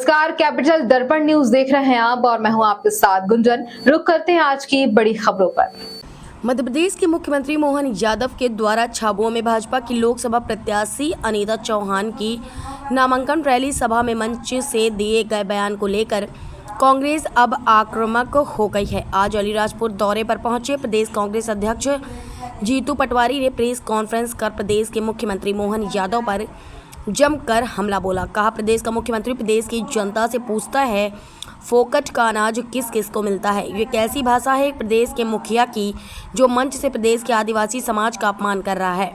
नमस्कार, कैपिटल दर्पण न्यूज देख रहे हैं आप और मैं हूं आपके साथ गुंजन। रुक करते हैं आज की बड़ी खबरों पर। मध्य प्रदेश के मुख्यमंत्री मोहन यादव के द्वारा झाबुआ में भाजपा की लोकसभा प्रत्याशी अनीता चौहान की नामांकन रैली सभा में मंच से दिए गए बयान को लेकर कांग्रेस अब आक्रामक हो गई है। आज अलीराजपुर दौरे पर पहुंचे प्रदेश कांग्रेस अध्यक्ष जीतू पटवारी ने प्रेस कॉन्फ्रेंस कर प्रदेश के मुख्यमंत्री मोहन यादव पर जमकर हमला बोला। कहा, प्रदेश का मुख्यमंत्री प्रदेश की जनता से पूछता है फोकट का अनाज किस किस को मिलता है। ये कैसी भाषा है प्रदेश के मुखिया की, जो मंच से प्रदेश के आदिवासी समाज का अपमान कर रहा है।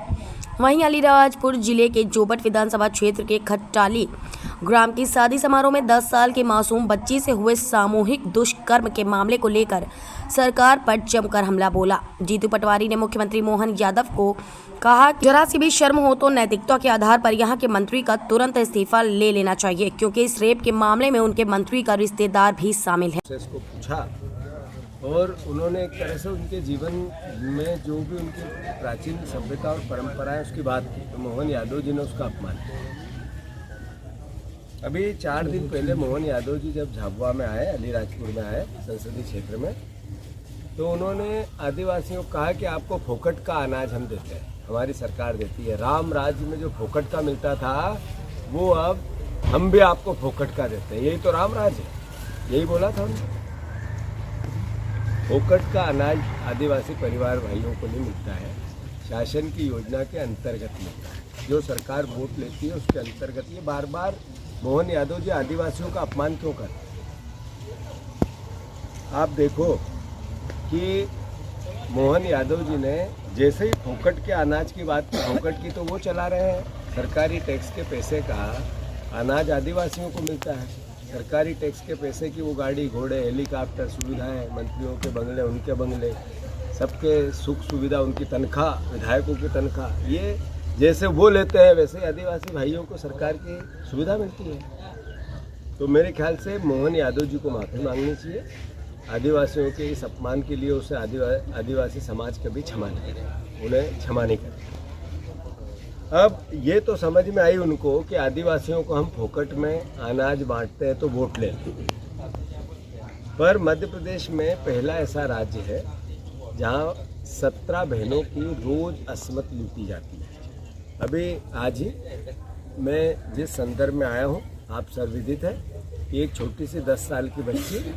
वहीं अलीराजपुर जिले के जोबट विधानसभा क्षेत्र के खट्टाली ग्राम की शादी समारोह में 10 साल के मासूम बच्ची से हुए सामूहिक दुष्कर्म के मामले को लेकर सरकार पर जमकर हमला बोला। जीतू पटवारी ने मुख्यमंत्री मोहन यादव को कहा, जरा सी भी शर्म हो तो नैतिकता के आधार पर यहां के मंत्री का तुरंत इस्तीफा ले लेना चाहिए, क्योंकि इस रेप के मामले में उनके मंत्री का रिश्तेदार भी शामिल है। इसको पूछा और उन्होंने एक तरह से उनके जीवन में जो भी उनकी प्राचीन सभ्यता और परंपरा है उसकी बात की, तो मोहन यादव जी ने उसका अपमान किया। अभी 4 दिन पहले मोहन यादव जी जब झाबुआ में आए, अलीराजपुर में आए संसदीय क्षेत्र में, तो उन्होंने आदिवासियों को कहा कि आपको फोकट का अनाज हम देते हैं, हमारी सरकार देती है। राम राज्य में जो फोकट का मिलता था वो अब हम भी आपको फोकट का देते हैं, यही तो राम राज है, यही बोला था उन्होंने। फोकट का अनाज आदिवासी परिवार भाइयों को नहीं मिलता है, शासन की योजना के अंतर्गत मिलता है, जो सरकार वोट लेती है उसके अंतर्गत। ये बार बार मोहन यादव जी आदिवासियों का अपमान क्यों करते हैं? आप देखो कि मोहन यादव जी ने जैसे ही फोकट के अनाज की बात की, फोकट की तो वो चला रहे हैं। सरकारी टैक्स के पैसे का अनाज आदिवासियों को मिलता है, सरकारी टैक्स के पैसे की वो गाड़ी घोड़े हेलीकॉप्टर सुविधाएं, मंत्रियों के बंगले उनके बंगले, सबके सुख सुविधा, उनकी तनख्वाह, विधायकों की तनख्वाह, ये जैसे वो लेते हैं वैसे ही आदिवासी भाइयों को सरकार की सुविधा मिलती है। तो मेरे ख्याल से मोहन यादव जी को माफ़ी मांगनी चाहिए। आदिवासियों के इस अपमान के लिए उसे आदिवासी समाज कभी क्षमा नहीं करें, उन्हें क्षमा नहीं करें। अब ये तो समझ में आई उनको कि आदिवासियों को हम फोकट में अनाज बांटते हैं तो वोट ले लें, पर मध्य प्रदेश में पहला ऐसा राज्य है जहाँ 17 बहनों की रोज असमत लूटी जाती है। अभी आज ही मैं जिस संदर्भ में आया हूँ, आप सर्वविदित है कि एक छोटी सी 10 साल की बच्ची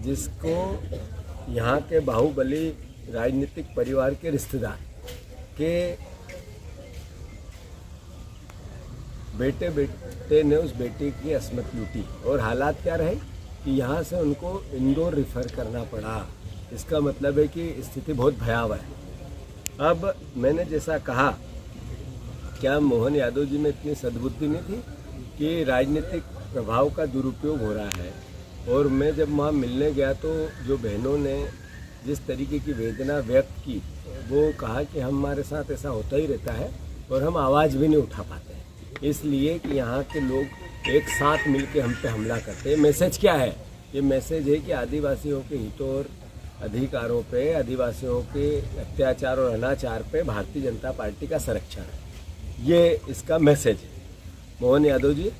जिसको यहाँ के बाहुबली राजनीतिक परिवार के रिश्तेदार के बेटे ने उस बेटी की असमत लूटी, और हालात क्या रहे कि यहाँ से उनको इंदौर रिफ़र करना पड़ा। इसका मतलब है कि स्थिति बहुत भयावह है। अब मैंने जैसा कहा, क्या मोहन यादव जी में इतनी सद्बुद्धि नहीं थी कि राजनीतिक प्रभाव का दुरुपयोग हो रहा है? और मैं जब वहाँ मिलने गया तो जो बहनों ने जिस तरीके की वेदना व्यक्त की, वो कहा कि हमारे साथ ऐसा होता ही रहता है और हम आवाज़ भी नहीं उठा पाते हैं, इसलिए कि यहाँ के लोग एक साथ मिलकर हम पे हमला करते हैं। मैसेज क्या है? ये मैसेज है कि आदिवासियों के हितों और अधिकारों पे, आदिवासियों के अत्याचार और अनाचार पे भारतीय जनता पार्टी का संरक्षण है, ये इसका मैसेज है। मोहन यादव जी,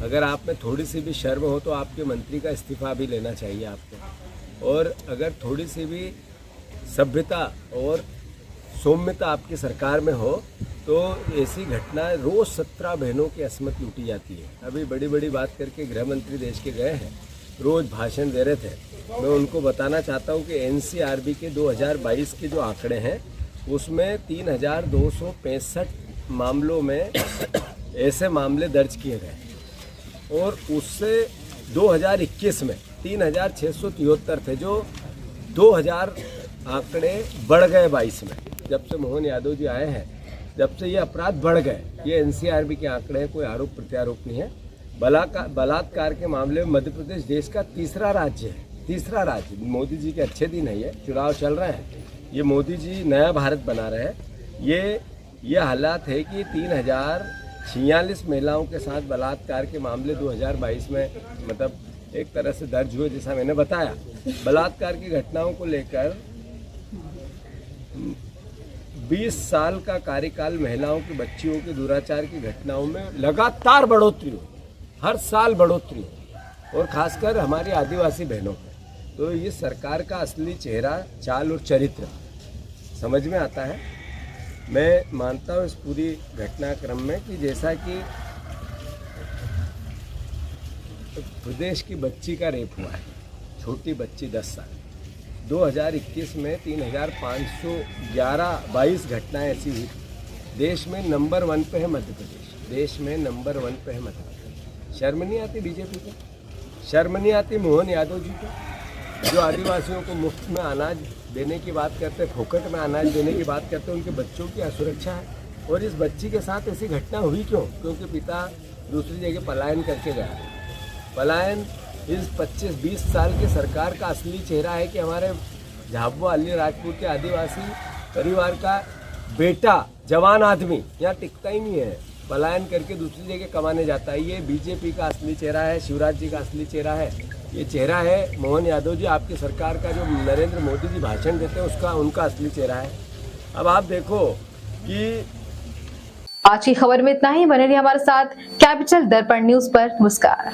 अगर आप में थोड़ी सी भी शर्म हो तो आपके मंत्री का इस्तीफा भी लेना चाहिए आपको, और अगर थोड़ी सी भी सभ्यता और सौम्यता आपकी सरकार में हो तो ऐसी घटना रोज़ 17 बहनों की असमत लूटी जाती है। अभी बड़ी बड़ी बात करके गृह मंत्री देश के गए हैं, रोज़ भाषण दे रहे थे। मैं उनको बताना चाहता हूँ कि एनसीआरबी के 2022 के जो आंकड़े हैं उसमें 3265 मामलों में ऐसे मामले दर्ज किए गए, और उससे 2021 में 3673 थे, जो 2000 आंकड़े बढ़ गए 22 में। जब से मोहन यादव जी आए हैं, जब से ये अपराध बढ़ गए। ये एनसीआरबी के आंकड़े हैं, कोई आरोप प्रत्यारोप नहीं है। बलात्कार के मामले में मध्य प्रदेश देश का तीसरा राज्य है, तीसरा राज्य। मोदी जी के अच्छे दिन है, ये चुनाव चल रहे हैं, ये मोदी जी नया भारत बना रहे हैं। ये हालात है कि 3046 महिलाओं के साथ बलात्कार के मामले 2022 में मतलब एक तरह से दर्ज हुए, जैसा मैंने बताया। बलात्कार की घटनाओं को लेकर 20 साल का कार्यकाल महिलाओं की, बच्चियों की दुराचार की घटनाओं में लगातार बढ़ोतरी हो, हर साल बढ़ोतरी हो। और खासकर हमारी आदिवासी बहनों पर। तो ये सरकार का असली चेहरा, चाल और चरित्र समझ में आता है। मैं मानता हूँ इस पूरी घटनाक्रम में कि जैसा कि प्रदेश की बच्ची का रेप हुआ है, छोटी बच्ची 10 साल, 2021 में 3,522 घटनाएं ऐसी हुई। देश में नंबर 1 पे है मध्य प्रदेश, देश में नंबर 1 पे है मध्य प्रदेश। शर्म नहीं आती बीजेपी को? शर्म नहीं आती मोहन यादव जी को, जो आदिवासियों को मुफ्त में अनाज देने की बात करते, फोकट में अनाज देने की बात करते, उनके बच्चों की असुरक्षा है। और इस बच्ची के साथ ऐसी घटना हुई क्यों? क्योंकि पिता दूसरी जगह पलायन करके गया। पलायन इस 25-20 साल की सरकार का असली चेहरा है कि हमारे झाबुआ अलीराजपुर के आदिवासी परिवार का बेटा, जवान आदमी यहाँ टिकता ही नहीं है, पलायन करके दूसरी जगह कमाने जाता है। ये बीजेपी का असली चेहरा है, शिवराज जी का असली चेहरा है। ये चेहरा है मोहन यादव जी, आपकी सरकार का जो नरेंद्र मोदी जी भाषण देते हैं उसका, उनका असली चेहरा है। अब आप देखो कि आज की खबर में इतना ही। बने रहिए हमारे साथ कैपिटल दर्पण न्यूज पर। नमस्कार।